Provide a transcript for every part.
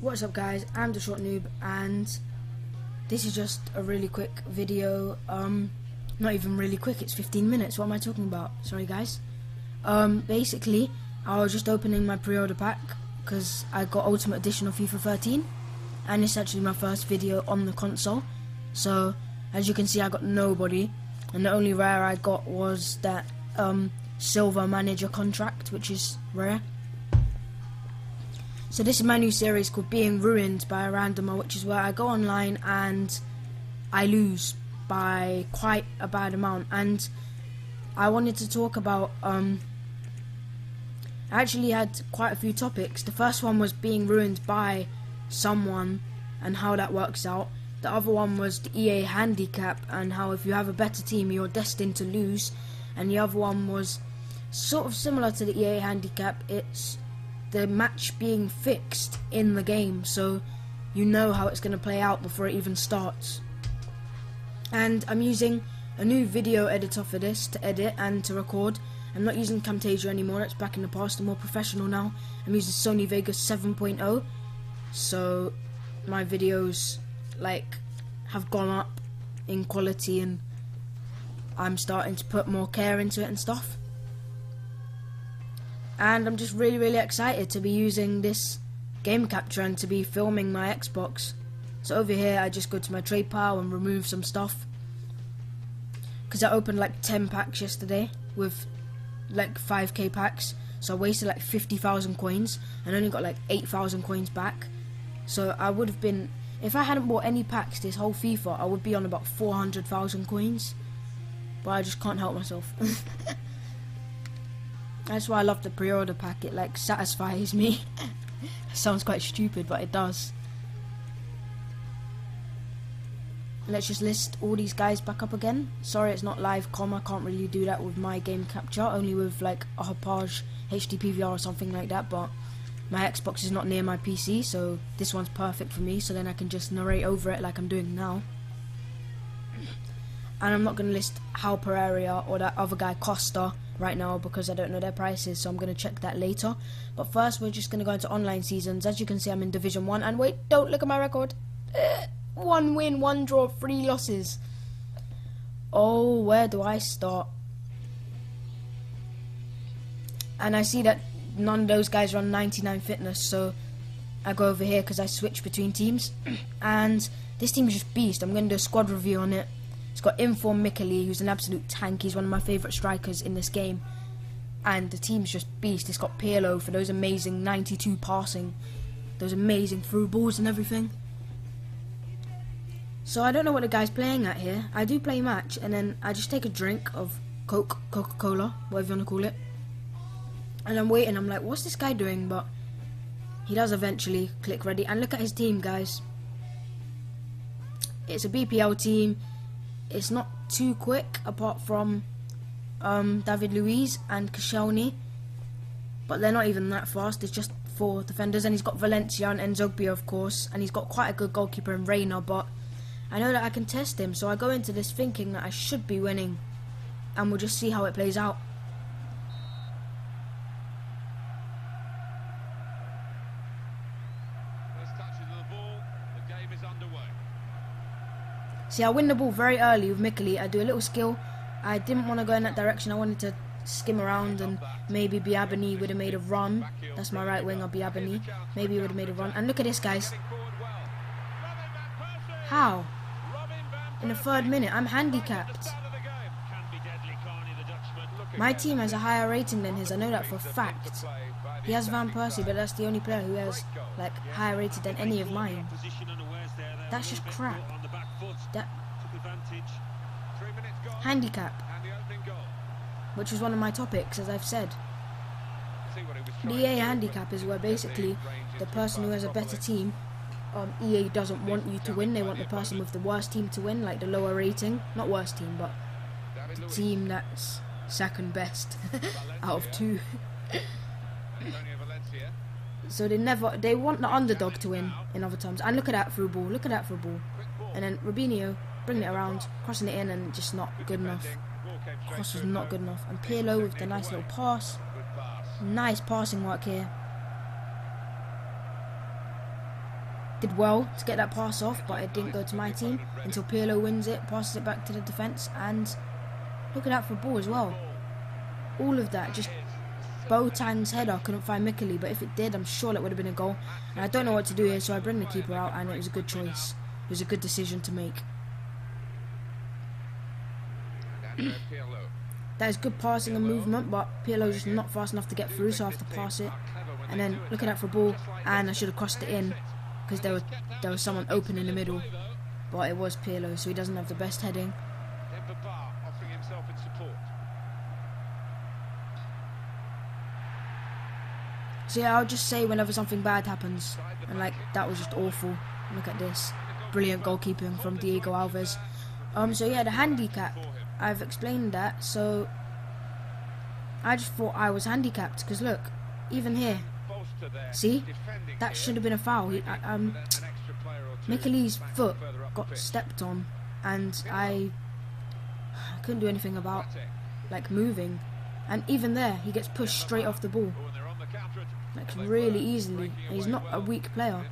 What's up guys, I'm the Short Noob and this is just a really quick video. Not even really quick, it's 15 minutes, what am I talking about? Sorry guys. Basically, I was just opening my pre-order pack because I got Ultimate Edition of FIFA 13 and it's actually my first video on the console. So, as you can see I got nobody and the only rare I got was that silver manager contract, which is rare. So this is my new series called Being Ruined by a Randomer, which is where I go online and I lose by quite a bad amount. And I wanted to talk about, I actually had quite a few topics. The first one was being ruined by someone and how that works out. The other one was the EA handicap and how if you have a better team you're destined to lose. And the other one was sort of similar to the EA handicap. It's the match being fixed in the game, so you know how it's going to play out before it even starts. And I'm using a new video editor for this to edit and to record. I'm not using Camtasia anymore, it's back in the past, I'm more professional now. I'm using Sony Vegas 7.0, so my videos have gone up in quality and I'm starting to put more care into it and stuff. And I'm just really excited to be using this game capture and to be filming my Xbox. So over here I just go to my trade pile and remove some stuff, because I opened like 10 packs yesterday with like 5k packs, so I wasted like 50,000 coins and only got like 8,000 coins back. So I would have been, if I hadn't bought any packs this whole FIFA, I would be on about 400,000 coins, but I just can't help myself. That's why I love the pre-order pack, it like satisfies me. It sounds quite stupid, but it does. Let's just list all these guys back up again. Sorry it's not live I can't really do that with my game capture, only with like a Hopage HD PVR or something like that, but my Xbox is not near my PC, so this one's perfect for me, so then I can just narrate over it like I'm doing now. And I'm not going to list Hal Pereira or that other guy Costa right now because I don't know their prices, so I'm going to check that later. But first we're just going to go into online seasons. As you can see I'm in Division 1 and wait, don't look at my record. 1 win, 1 draw, 3 losses. Oh, where do I start? And I see that none of those guys run 99 fitness, so I go over here because I switch between teams. And this team is just beast. I'm going to do a squad review on it. It's got Inform Mikeli, who's an absolute tank. He's one of my favourite strikers in this game. And the team's just beast. It's got Pirlo for those amazing 92 passing, those amazing through balls and everything. So I don't know what the guy's playing at here. I do play match, and then I just take a drink of Coca-Cola, whatever you want to call it. And I'm waiting, I'm like, what's this guy doing? But he does eventually click ready. And look at his team, guys. It's a BPL team. It's not too quick, apart from David Luiz and Koscielny, but they're not even that fast. It's just 4 defenders, and he's got Valencia and Nzogbia, of course, and he's got quite a good goalkeeper in Reina, but I know that I can test him, so I go into this thinking that I should be winning, and we'll just see how it plays out. First touches of the ball, the game is underway. See, I win the ball very early with Mikeli. I do a little skill. I didn't want to go in that direction. I wanted to skim around and maybe Biabani would have made a run. That's my right winger, Biabani. Maybe he would have made a run. And look at this, guys. How? In the 3rd minute, I'm handicapped. My team has a higher rating than his. I know that for a fact. He has Van Persie, but that's the only player who has like higher rated than any of mine. That's just crap. That handicap, which was one of my topics, as I've said. The EA handicap is where basically the person who has a better team, EA doesn't want you to win. They want the person with the worst team to win, like the lower rating, not worst team, but the team that's second best out of 2. So they want the underdog to win, in other terms. And look at that through ball, look at that through ball. And then Robinho bringing it around, crossing it in, and just not good enough. Cross was not good enough. And Pirlo with the nice little pass. Nice passing work here. did well to get that pass off, but it didn't go to my team until Pirlo wins it, passes it back to the defence, and look at that for a ball as well. All of that, just Botan's header couldn't find Mikeli, but if it did, I'm sure that would have been a goal. And I don't know what to do here, so I bring the keeper out, and it was a good choice. It was a good decision to make. That is good passing and movement, but Pirlo's just not fast enough to get through, so I have to pass it. And then look at that for a ball, and I should have crossed it in because there was someone open in the middle, but it was Pirlo, so he doesn't have the best heading. So yeah, I'll just say whenever something bad happens, and like that was just awful. Look at this, brilliant goalkeeping from Diego Alves. So yeah, the handicap, I've explained that. So I just thought I was handicapped because look, even here, see, that should have been a foul. Mikeli's foot got stepped on, and I couldn't do anything about like moving. And even there, he gets pushed straight off the ball, like really easily. And he's not a weak player.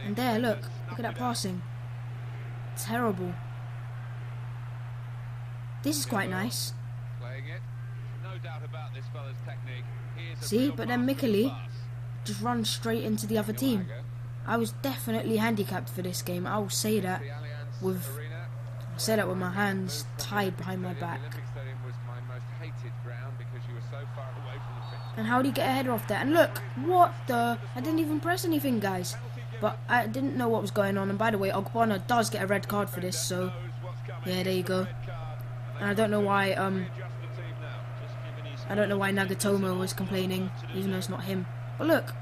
And there, look at that passing. Terrible. This is quite nice. See, but then Mikeli just runs straight into the other team. I was definitely handicapped for this game. I will say that with my hands tied behind my back. And how did he get a header off there? And look, what the... I didn't even press anything, guys. But I didn't know what was going on. And by the way, Ogbonna does get a red card for this, so... yeah, there you go. And I don't know why, Nagatomo was complaining, even though it's not him. But look,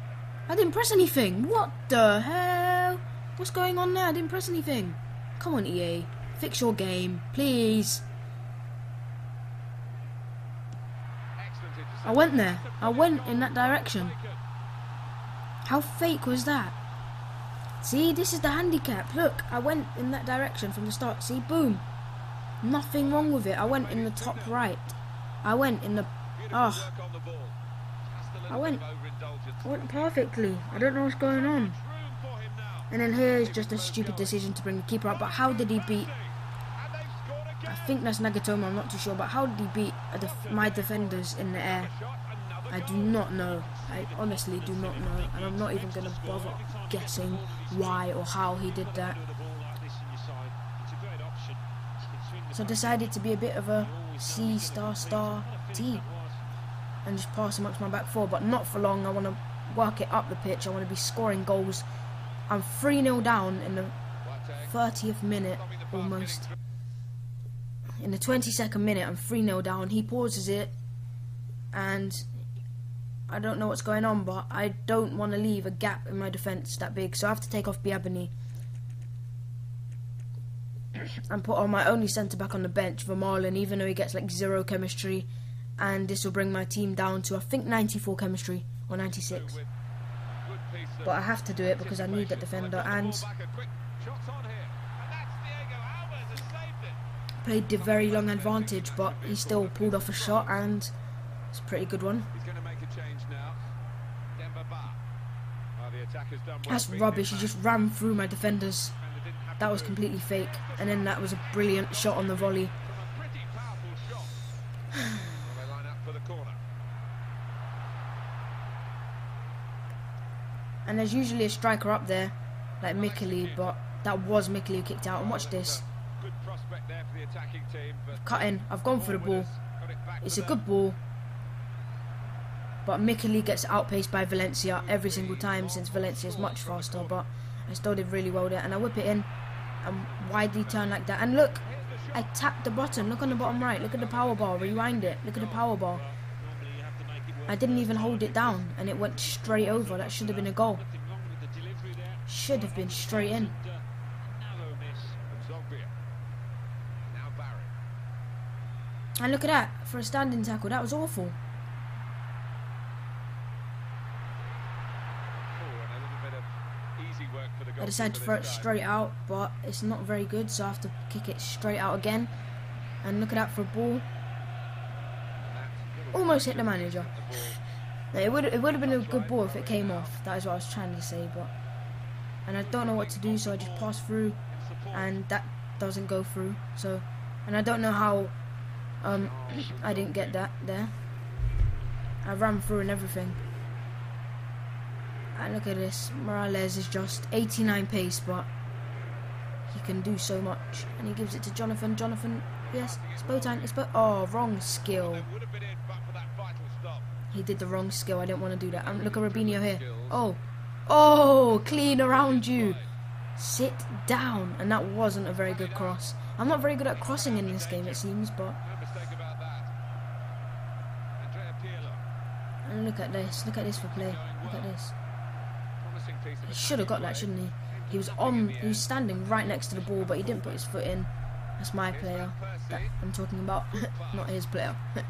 I didn't press anything. What the hell? What's going on there? I didn't press anything. Come on, EA. Fix your game, please. I went there. I went in that direction. How fake was that? See, this is the handicap. Look, I went in that direction from the start. See, boom. Nothing wrong with it. I went in the top right. I went in the... oh. I went perfectly. I don't know what's going on. And then here's just a stupid decision to bring the keeper up. But how did he beat... I think that's Nagatomo, I'm not too sure. But how did he beat my defenders in the air? I do not know. I honestly do not know. And I'm not even going to bother guessing why or how he did that. So I decided to be a bit of a C** team and just pass amongst my back four, but not for long. I want to work it up the pitch. I want to be scoring goals. I'm 3-0 down in the 30th minute almost. In the 22nd minute, I'm 3-0 down. He pauses it, and I don't know what's going on, but I don't want to leave a gap in my defence that big, so I have to take off Biabani and put on my only centre-back on the bench, Vermaelen, even though he gets like 0 chemistry, and this will bring my team down to, I think, 94 chemistry, or 96. But I have to do it because I need that defender, and played the very long advantage, but he still pulled off a shot, and it's a pretty good one. That's rubbish, he just ran through my defenders. That was completely fake, and then that was a brilliant shot on the volley. And there's usually a striker up there, like Mikeli, but that was Mikeli who kicked out. And watch this. I've cut in, I've gone for the ball. It's a good ball, but Mikeli gets outpaced by Valencia every single time, since Valencia is much faster, but I still did really well there. And I whip it in, and why did he turn like that? And look, I tapped the button. Look on the bottom right, look at the power bar, rewind it, look at the power bar. I didn't even hold it down, and it went straight over. That should have been a goal. Should have been straight in. And look at that, for a standing tackle, that was awful. I decided to throw it straight out, but it's not very good, so I have to kick it straight out again. And look at that for a ball. Almost hit the manager. It would have been a good ball if it came off. That is what I was trying to say, but and I don't know what to do, so I just pass through, and that doesn't go through. So, and I don't know how I didn't get that there. I ran through and everything. And look at this, Morales is just 89 pace, but he can do so much. And he gives it to Jonathan. Jonathan, yes, it's bow time. It's bow. Oh, wrong skill. He did the wrong skill. I didn't want to do that. Look at Robinho here. Oh, clean around you. Sit down. And that wasn't a very good cross. I'm not very good at crossing in this game, it seems, but. And look at this. Look at this for play. Look at this. He should have got that, shouldn't he? He was standing right next to the ball, but he didn't put his foot in. That's my player that I'm talking about, not his player. That's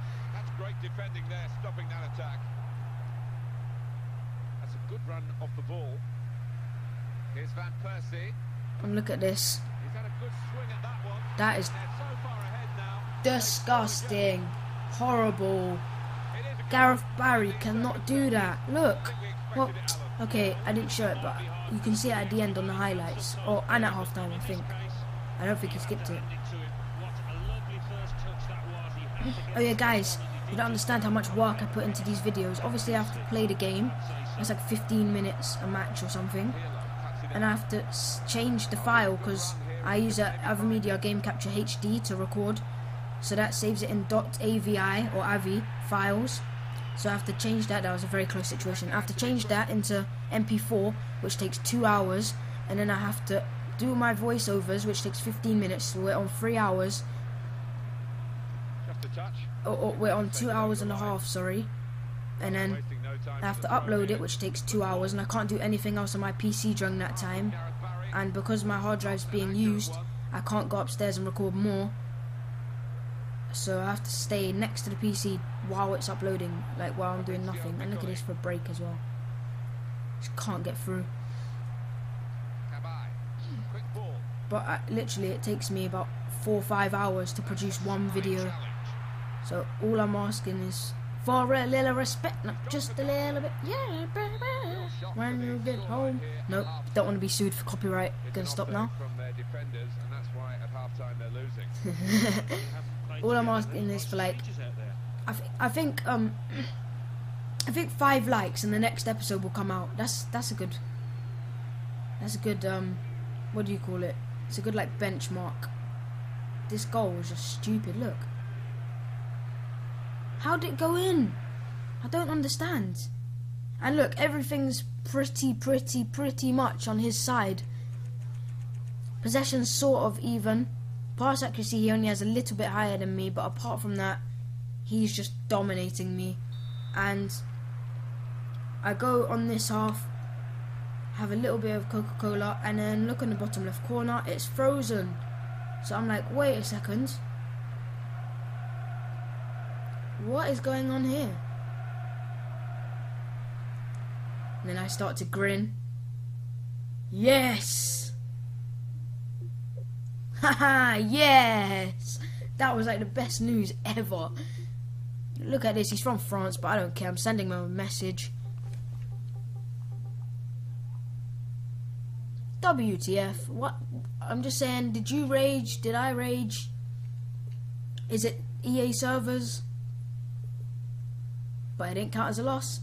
great defending there, stopping that attack. That's a good run off the ball. Here's Van Persie. And look at this. He's had a good swing at that one. That is So far ahead now. disgusting. Horrible. Gareth Barry cannot do that. Look. Well, okay, I didn't show it, but you can see it at the end on the highlights. And at half-time, I think. I don't think he skipped it. Oh yeah, guys, you don't understand how much work I put into these videos. Obviously, I have to play the game. It's like 15 minutes a match or something. And I have to change the file because I use a AVImedia Game Capture HD to record. So that saves it in .avi or AVI files. So I have to change that. That was a very close situation. I have to change that into MP4, which takes 2 hours. And then I have to do my voiceovers, which takes 15 minutes. So we're on 3 hours. We're on 2 hours and a half, sorry. And then I have to upload it, which takes 2 hours. And I can't do anything else on my PC during that time. And because my hard drive's being used, I can't go upstairs and record more. So I have to stay next to the PC while it's uploading, like while I'm doing nothing. And look at this for a break as well. Just can't get through. But literally it takes me about 4 or 5 hours to produce one video. So all I'm asking is for a little respect, not just a little bit. Yeah, baby. When you get home. Nope, don't want to be sued for copyright. Gonna stop now. All I'm asking is for like, I think 5 likes and the next episode will come out. That's a good what do you call it? It's a good like benchmark. This goal was just stupid. Look, how did it go in? I don't understand. And look, everything's pretty much on his side. Possession's sort of even. Pass accuracy, he only has a little bit higher than me, but apart from that, he's just dominating me. And I go on this half, have a little bit of Coca-Cola, and then look in the bottom left corner, it's frozen. So I'm like, wait a second. What is going on here? And then I start to grin. Yes! Haha, yes! That was like the best news ever. Look at this, he's from France, but I don't care. I'm sending him a message. WTF? What? I'm just saying, did you rage? Did I rage? Is it EA servers? But it didn't count as a loss.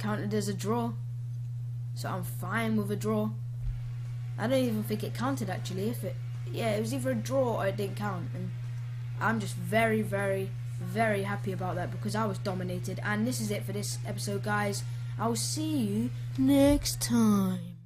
Counted as a draw. So I'm fine with a draw. I don't even think it counted actually. Yeah, it was either a draw or it didn't count, and I'm just very happy about that because I was dominated. And this is it for this episode, guys. I'll see you next time.